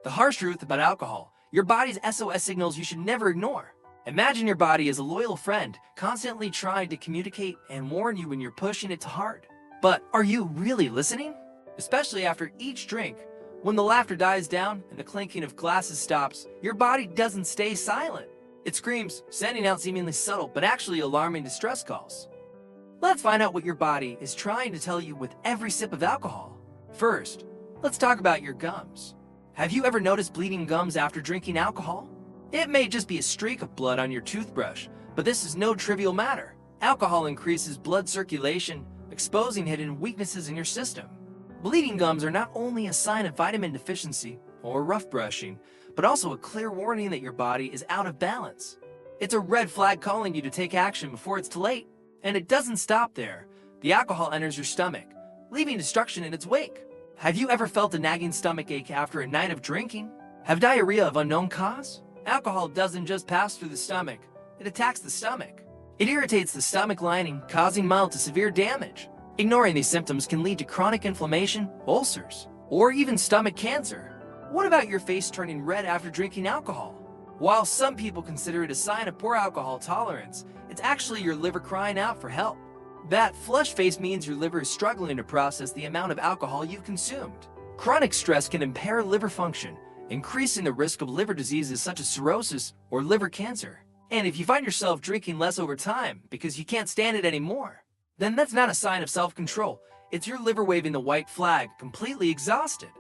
The harsh truth about alcohol: your body's SOS signals you should never ignore. Imagine your body as a loyal friend, constantly trying to communicate and warn you when you're pushing it too hard. But are you really listening? Especially after each drink, when the laughter dies down and the clinking of glasses stops, your body doesn't stay silent. It screams, sending out seemingly subtle but actually alarming distress calls. Let's find out what your body is trying to tell you with every sip of alcohol. First, let's talk about your gums. Have you ever noticed bleeding gums after drinking alcohol? It may just be a streak of blood on your toothbrush, but this is no trivial matter. Alcohol increases blood circulation, exposing hidden weaknesses in your system. Bleeding gums are not only a sign of vitamin deficiency or rough brushing, but also a clear warning that your body is out of balance. It's a red flag calling you to take action before it's too late. And it doesn't stop there. The alcohol enters your stomach, leaving destruction in its wake. Have you ever felt a nagging stomach ache after a night of drinking? Have diarrhea of unknown cause? Alcohol doesn't just pass through the stomach, it attacks the stomach. It irritates the stomach lining, causing mild to severe damage. Ignoring these symptoms can lead to chronic inflammation, ulcers, or even stomach cancer. What about your face turning red after drinking alcohol? While some people consider it a sign of poor alcohol tolerance, it's actually your liver crying out for help. That flushed face means your liver is struggling to process the amount of alcohol you've consumed. Chronic stress can impair liver function, increasing the risk of liver diseases such as cirrhosis or liver cancer. And if you find yourself drinking less over time because you can't stand it anymore, then that's not a sign of self-control. It's your liver waving the white flag, completely exhausted.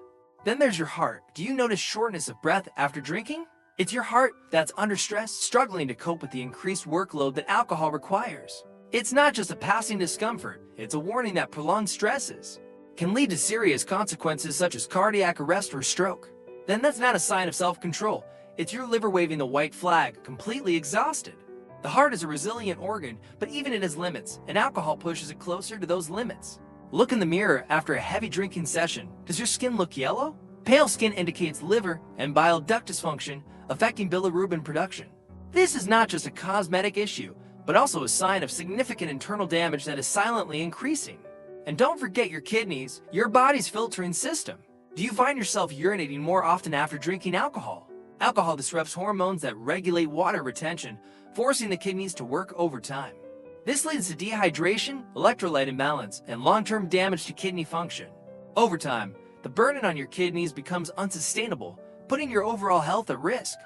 Then there's your heart. Do you notice shortness of breath after drinking? It's your heart that's under stress, struggling to cope with the increased workload that alcohol requires. It's not just a passing discomfort, it's a warning that prolonged stresses can lead to serious consequences such as cardiac arrest or stroke. Then that's not a sign of self-control, it's your liver waving the white flag, completely exhausted. The heart is a resilient organ, but even it has limits, and alcohol pushes it closer to those limits. Look in the mirror after a heavy drinking session. Does your skin look yellow? Pale skin indicates liver and bile duct dysfunction, affecting bilirubin production. This is not just a cosmetic issue, but also a sign of significant internal damage that is silently increasing. And don't forget your kidneys, your body's filtering system. Do you find yourself urinating more often after drinking alcohol? Alcohol disrupts hormones that regulate water retention, forcing the kidneys to work overtime. This leads to dehydration, electrolyte imbalance, and long-term damage to kidney function. Over time, the burden on your kidneys becomes unsustainable, putting your overall health at risk.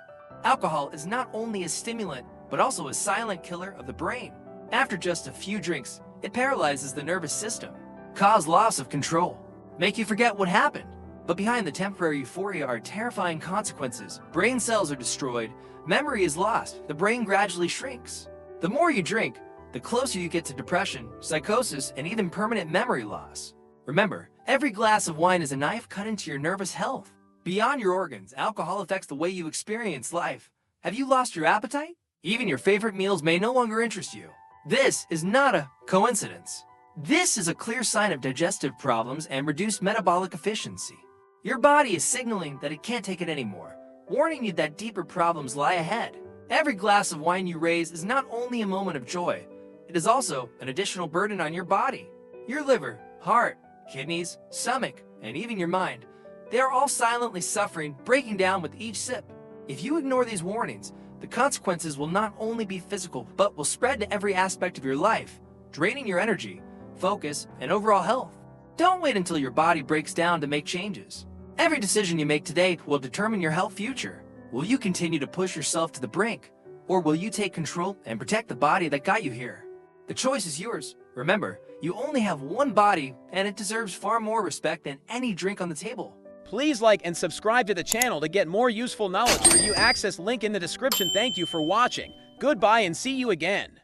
Alcohol is not only a stimulant, but also a silent killer of the brain. After just a few drinks, it paralyzes the nervous system, cause loss of control, make you forget what happened. But behind the temporary euphoria are terrifying consequences. Brain cells are destroyed, memory is lost, the brain gradually shrinks. The more you drink, the closer you get to depression, psychosis, and even permanent memory loss. Remember, every glass of wine is a knife cut into your nervous health. Beyond your organs, alcohol affects the way you experience life. Have you lost your appetite? Even your favorite meals may no longer interest you. This is not a coincidence. This is a clear sign of digestive problems and reduced metabolic efficiency. Your body is signaling that it can't take it anymore, warning you that deeper problems lie ahead. Every glass of wine you raise is not only a moment of joy, it is also an additional burden on your body. Your liver, heart, kidneys, stomach, and even your mind, they are all silently suffering, breaking down with each sip. If you ignore these warnings, the consequences will not only be physical, but will spread to every aspect of your life, draining your energy, focus, and overall health. Don't wait until your body breaks down to make changes. Every decision you make today will determine your health future. Will you continue to push yourself to the brink, or will you take control and protect the body that got you here? The choice is yours. Remember, you only have one body, and it deserves far more respect than any drink on the table. Please like and subscribe to the channel to get more useful knowledge. For you access link in the description. Thank you for watching. Goodbye and see you again.